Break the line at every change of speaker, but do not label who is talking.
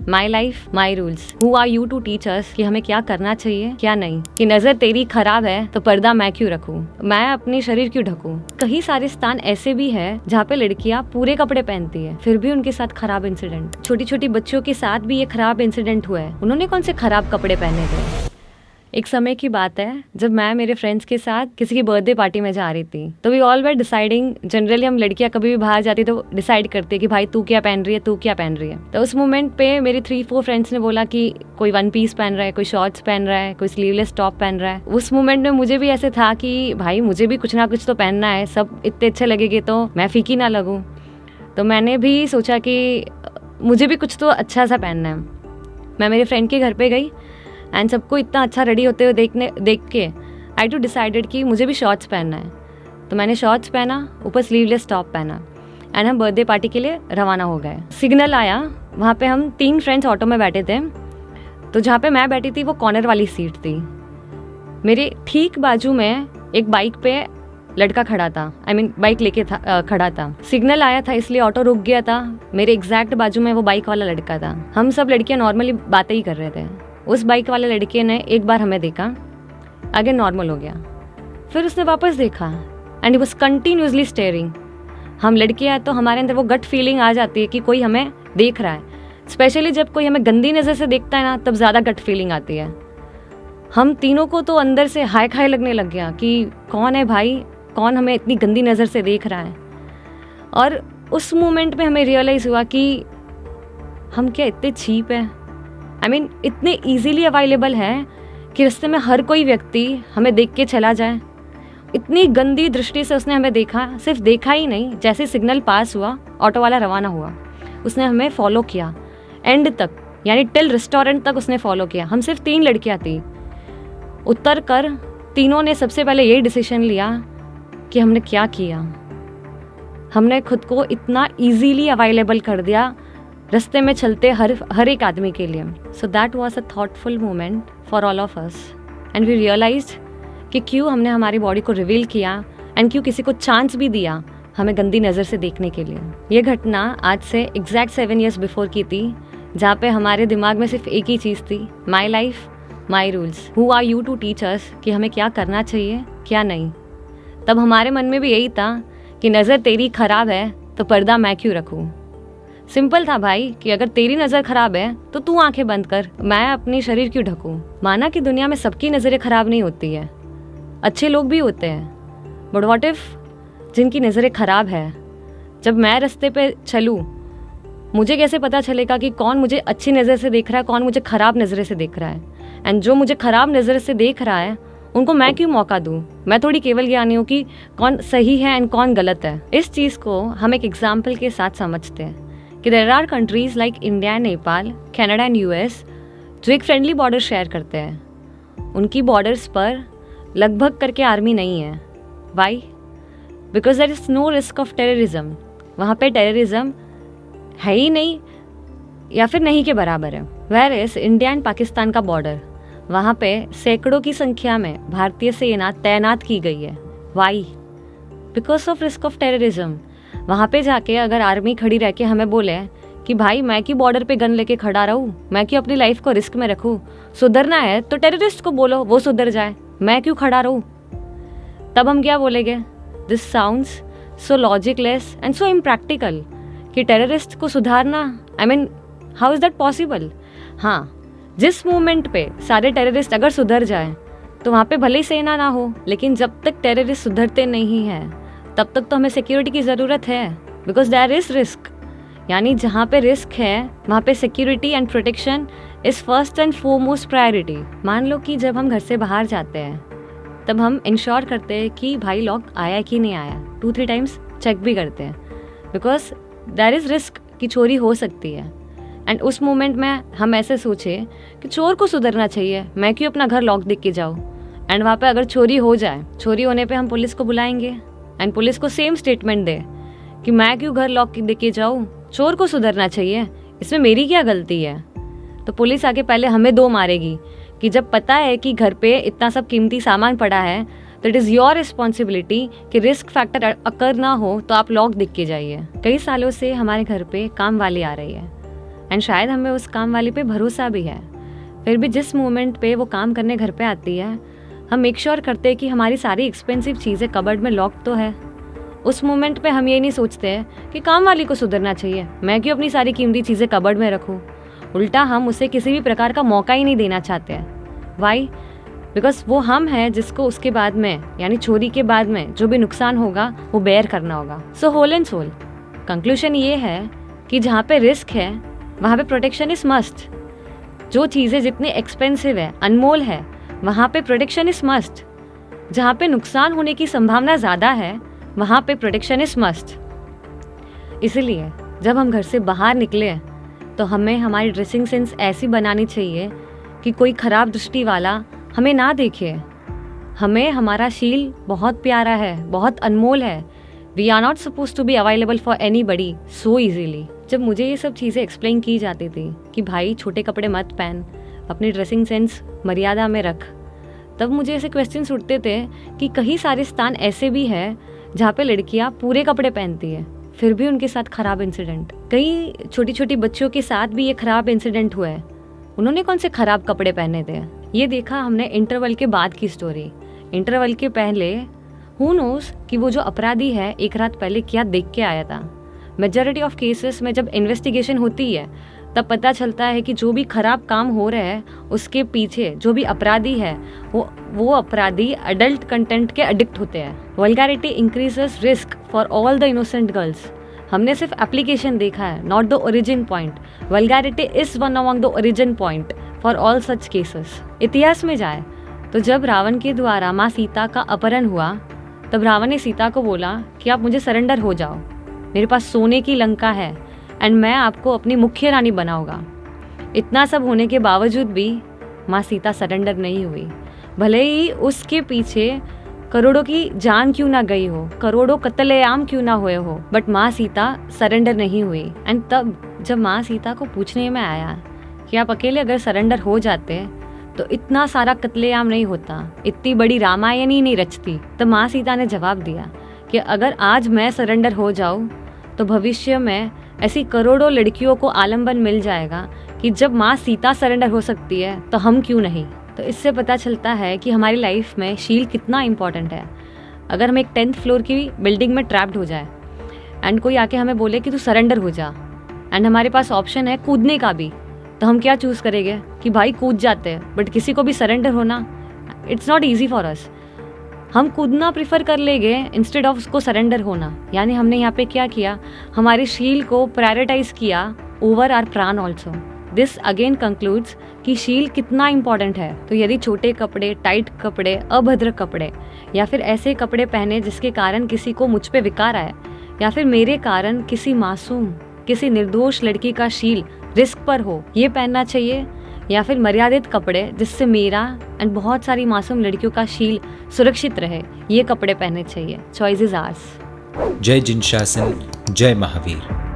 My life my rules. Who are you to teach us कि हमें क्या करना चाहिए क्या नहीं, कि नजर तेरी खराब है तो पर्दा मैं क्यों रखूं, मैं अपनी शरीर क्यों ढकूं। कई सारे स्थान ऐसे भी है जहाँ पे लड़कियां पूरे कपड़े पहनती है फिर भी उनके साथ खराब इंसिडेंट। छोटी छोटी बच्चियों के साथ भी ये खराब इंसिडेंट हुआ है। उन्होंने कौन से खराब कपड़े पहने थे। एक समय की बात है जब मैं मेरे फ्रेंड्स के साथ किसी की बर्थडे पार्टी में जा रही थी, तो we all were deciding. Generally हम लड़कियां कभी भी बाहर जाती तो डिसाइड करते कि भाई तू क्या पहन रही है, तू क्या पहन रही है। तो उस मोमेंट पे मेरी 3-4 फ्रेंड्स ने बोला कि कोई 1 पीस पहन रहा है, कोई शॉर्ट्स पहन रहा है, कोई स्लीवलेस टॉप पहन रहा है। उस मोमेंट में मुझे भी ऐसे था कि भाई मुझे भी कुछ ना कुछ तो पहनना है, सब इतने अच्छे लगेंगे तो मैं फीकी ना लगूँ। तो मैंने भी सोचा कि मुझे भी कुछ तो अच्छा सा पहनना है। मैं मेरे फ्रेंड के घर पे गई एंड सबको इतना अच्छा रेडी होते हुए देख के आई टू डिसाइडेड कि मुझे भी शॉर्ट्स पहनना है। तो मैंने शॉर्ट्स पहना, ऊपर स्लीवलेस टॉप पहना एंड हम बर्थडे पार्टी के लिए रवाना हो गए। सिग्नल आया, वहाँ पे हम 3 फ्रेंड्स ऑटो में बैठे थे। तो जहाँ पे मैं बैठी थी वो कॉर्नर वाली सीट थी। मेरे ठीक बाजू में एक बाइक पे लड़का खड़ा था, बाइक लेके खड़ा था। सिग्नल आया था इसलिए ऑटो रुक गया था। मेरे एग्जैक्ट बाजू में वो बाइक वाला लड़का था। हम सब लड़कियाँ नॉर्मली बातें ही कर रहे थे। उस बाइक वाले लड़के ने एक बार हमें देखा, आगे नॉर्मल हो गया, फिर उसने वापस देखा and he was continuously steering. हम लड़के हैं तो हमारे अंदर वो गट फीलिंग आ जाती है कि कोई हमें देख रहा है। स्पेशली जब कोई हमें गंदी नज़र से देखता है ना, तब ज़्यादा गट फीलिंग आती है। हम तीनों को तो अंदर से हाय खाय लगने लग गया कि कौन है भाई, कौन हमें इतनी गंदी नज़र से देख रहा है। और उस मोमेंट में हमें रियलाइज़ हुआ कि हम क्या इतने चीप है। इतने इजीली अवेलेबल है कि रास्ते में हर कोई व्यक्ति हमें देख के चला जाए। इतनी गंदी दृष्टि से उसने हमें देखा, सिर्फ देखा ही नहीं, जैसे सिग्नल पास हुआ ऑटो वाला रवाना हुआ, उसने हमें फॉलो किया एंड तक, यानी टिल रेस्टोरेंट तक उसने फॉलो किया। हम सिर्फ 3 लड़कियां थी। उतर कर तीनों ने सबसे पहले यही डिसीजन लिया कि हमने क्या किया, हमने खुद को इतना इजीली अवेलेबल कर दिया रास्ते में चलते हर एक आदमी के लिए। So that was a thoughtful moment for all of us and we realized कि क्यों हमने हमारी बॉडी को रिवील किया एंड क्यों किसी को चांस भी दिया हमें गंदी नज़र से देखने के लिए। ये घटना आज से एग्जैक्ट 7 ईयर्स बिफोर की थी, जहाँ पे हमारे दिमाग में सिर्फ एक ही चीज़ थी, my life my rules. Who are you to teach us कि हमें क्या करना चाहिए क्या नहीं। तब हमारे मन में भी यही था कि नज़र तेरी खराब है तो पर्दा मैं क्यों रखूँ। सिंपल था भाई कि अगर तेरी नज़र खराब है तो तू आंखें बंद कर, मैं अपनी शरीर क्यों ढकूं। माना कि दुनिया में सबकी नज़रें खराब नहीं होती है, अच्छे लोग भी होते हैं, बट व्हाट इफ जिनकी नज़रें खराब है, जब मैं रास्ते पे चलूँ मुझे कैसे पता चलेगा कि कौन मुझे अच्छी नज़र से देख रहा है, कौन मुझे खराब नज़र से देख रहा है। एंड जो मुझे खराब नज़र से देख रहा है उनको मैं क्यों मौका दूँ। मैं थोड़ी केवल ज्ञानी हूँ कि कौन सही है एंड कौन गलत है। इस चीज़ को हम एक एग्जाम्पल के साथ समझते हैं कि there are countries like India, Nepal, Canada and US जो एक फ्रेंडली बॉर्डर शेयर करते हैं। उनकी बॉर्डर्स पर लगभग करके आर्मी नहीं है। Why? Because there is no risk of terrorism. वहाँ पे टेररिज्म है ही नहीं या फिर नहीं के बराबर है। Where is India and Pakistan का बॉर्डर, वहाँ पे सैकड़ों की संख्या में भारतीय सेना तैनात की गई है। Why? Because of risk of terrorism. वहाँ पे जाके अगर आर्मी खड़ी रह के हमें बोले कि भाई मैं क्यों बॉर्डर पे गन लेके खड़ा रहूँ, मैं क्यों अपनी लाइफ को रिस्क में रखूँ, सुधरना है तो टेररिस्ट को बोलो वो सुधर जाए, मैं क्यों खड़ा रहूँ। तब हम क्या बोलेंगे? This sounds so logicless and so impractical कि टेररिस्ट को सुधारना, हाउ इज़ दैट पॉसिबल। हाँ, जिस मोमेंट पे सारे टेररिस्ट अगर सुधर जाए तो वहाँ पे भले ही सेना ना हो, लेकिन जब तक टेररिस्ट सुधरते नहीं हैं तब तक तो हमें सिक्योरिटी की ज़रूरत है। बिकॉज देयर इज़ रिस्क, यानी जहाँ पे रिस्क है वहाँ पे security and protection is first and foremost priority. मान लो कि जब हम घर से बाहर जाते हैं तब हम इंश्योर करते हैं कि भाई लॉक आया कि नहीं आया, 2-3 टाइम्स चेक भी करते हैं, बिकॉज देयर इज़ रिस्क कि चोरी हो सकती है। एंड उस मोमेंट में हम ऐसे सोचे कि चोर को सुधरना चाहिए, मैं क्यों अपना घर लॉक देख के जाऊँ। एंड वहाँ पे अगर चोरी हो जाए, चोरी होने पे हम पुलिस को बुलाएंगे एंड पुलिस को सेम स्टेटमेंट दे कि मैं क्यों घर लॉक देख के जाऊँ, चोर को सुधरना चाहिए, इसमें मेरी क्या गलती है। तो पुलिस आके पहले हमें 2 मारेगी कि जब पता है कि घर पे इतना सब कीमती सामान पड़ा है तो इट इज़ योर रिस्पॉन्सिबिलिटी कि रिस्क फैक्टर अकर ना हो तो आप लॉक देख के जाइए। कई सालों से हमारे घर पे काम वाली आ रही है। एंड शायद हमें उस काम वाली पे भरोसा भी है। फिर भी जिस मोमेंट पे वो काम करने घर पे आती है, हम मेक श्योर करते हैं कि हमारी सारी एक्सपेंसिव चीज़ें कबर्ड में लॉक तो है। उस मोमेंट पे हम ये नहीं सोचते हैं कि काम वाली को सुधरना चाहिए, मैं क्यों अपनी सारी कीमती चीज़ें कबर्ड में रखूँ। उल्टा हम उसे किसी भी प्रकार का मौका ही नहीं देना चाहते हैं। वाई? बिकॉज वो हम हैं जिसको उसके बाद में, यानी चोरी के बाद में जो भी नुकसान होगा वो बेयर करना होगा। So whole and sole conclusion ये है कि जहाँ पे रिस्क है वहाँ पे प्रोटेक्शन इज मस्ट। जो चीज़ें जितनी एक्सपेंसिव है, अनमोल है, वहाँ पे प्रोटेक्शन इज मस्ट। जहाँ पे नुकसान होने की संभावना ज़्यादा है वहाँ पे प्रोटेक्शन इज मस्ट। इसलिए जब हम घर से बाहर निकले तो हमें हमारी ड्रेसिंग सेंस ऐसी बनानी चाहिए कि कोई ख़राब दृष्टि वाला हमें ना देखे। हमें हमारा शील बहुत प्यारा है, बहुत अनमोल है। We are not suppose to be available for anybody so easily. जब मुझे ये सब चीज़ें एक्सप्लेन की जाती थी कि भाई छोटे कपड़े मत पहन, अपनी ड्रेसिंग सेंस मर्यादा में रख, तब मुझे ऐसे क्वेश्चंस उठते थे कि कई सारे स्थान ऐसे भी है जहाँ पे लड़कियाँ पूरे कपड़े पहनती है, फिर भी उनके साथ खराब इंसिडेंट। कई छोटी छोटी बच्चियों के साथ भी ये खराब इंसिडेंट हुआ है। उन्होंने कौन से खराब कपड़े पहने थे, ये देखा हमने इंटरवल के बाद की स्टोरी। इंटरवल के पहले हु नोस कि वो जो अपराधी है एक रात पहले क्या देख के आया था। मेजॉरिटी ऑफ केसेस में जब इन्वेस्टिगेशन होती है तब पता चलता है कि जो भी खराब काम हो रहा है उसके पीछे जो भी अपराधी है वो अपराधी अडल्ट कंटेंट के एडिक्ट होते हैं। Vulgarity increases risk for all the innocent girls. हमने सिर्फ एप्लीकेशन देखा है, not the origin point. Vulgarity is one among the origin point for all such cases. इतिहास में जाए तो जब रावण के द्वारा माँ सीता का अपहरण हुआ तब रावण ने सीता को बोला कि आप मुझे सरेंडर हो जाओ, मेरे पास सोने की लंका है एंड मैं आपको अपनी मुख्य रानी बनाऊंगा। इतना सब होने के बावजूद भी माँ सीता सरेंडर नहीं हुई। भले ही उसके पीछे करोड़ों की जान क्यों ना गई हो, करोड़ों कत्लेआम क्यों ना हुए हो, बट माँ सीता सरेंडर नहीं हुई। एंड तब जब माँ सीता को पूछने में आया कि आप अकेले अगर सरेंडर हो जाते तो इतना सारा कत्लेआम नहीं होता, इतनी बड़ी रामायण ही नहीं रचती, तो माँ सीता ने जवाब दिया कि अगर आज मैं सरेंडर हो जाऊँ तो भविष्य में ऐसी करोड़ों लड़कियों को आलम्बन मिल जाएगा कि जब माँ सीता सरेंडर हो सकती है तो हम क्यों नहीं। तो इससे पता चलता है कि हमारी लाइफ में शील कितना इम्पॉर्टेंट है। अगर हम एक 10th फ्लोर की बिल्डिंग में ट्रैप्ड हो जाए एंड कोई आके हमें बोले कि तू सरेंडर हो जा, एंड हमारे पास ऑप्शन है कूदने का भी, तो हम क्या चूज़ करेंगे कि भाई कूद जाते हैं, बट किसी को भी सरेंडर होना it's not easy for us. हम कूदना प्रिफर कर लेंगे इंस्टेड ऑफ उसको सरेंडर होना। यानी हमने यहाँ पे क्या किया, हमारी शील को प्रायोरिटाइज किया ओवर आर प्राण ऑल्सो। दिस अगेन कंक्लूड्स कि शील कितना इंपॉर्टेंट है। तो यदि छोटे कपड़े, टाइट कपड़े, अभद्र कपड़े या फिर ऐसे कपड़े पहने जिसके कारण किसी को मुझ पे विकार आए, या फिर मेरे कारण किसी मासूम, किसी निर्दोष लड़की का शील रिस्क पर हो, ये पहनना चाहिए, या फिर मर्यादित कपड़े जिससे मेरा एंड बहुत सारी मासूम लड़कियों का शील सुरक्षित रहे, ये कपड़े पहनने चाहिए। Choice is hours.
जय जिनशासन, जय महावीर।